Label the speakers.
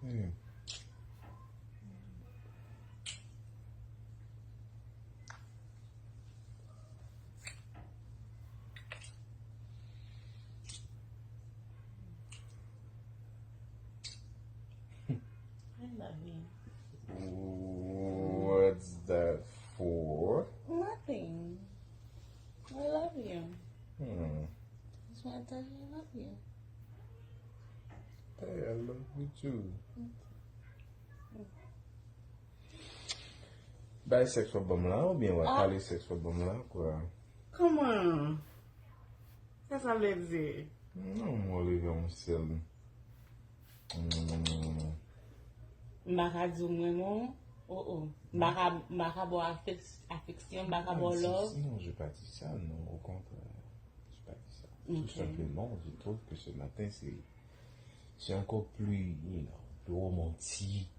Speaker 1: Mm.
Speaker 2: I love you.
Speaker 1: What's that for?
Speaker 2: Nothing. I love you.
Speaker 1: Hmm.
Speaker 2: Just want to tell you I love you.
Speaker 1: Hey, I love you too. Bay seks pa bom la ou bien wè pale seks pa bom la kwa?
Speaker 2: Come on. Ça, ça veut dire.
Speaker 1: Non, mwen leve yon sel.
Speaker 2: Mbaka di mwen moun. Oh. Mbaka bo affection, mbaka bo love.
Speaker 1: Non, j'ai pas dit ça, non, au contraire. J'ai pas dit ça.
Speaker 2: Ok.
Speaker 1: Tout simplement, je trouve que ce matin, c'est encore plus, plus romantique.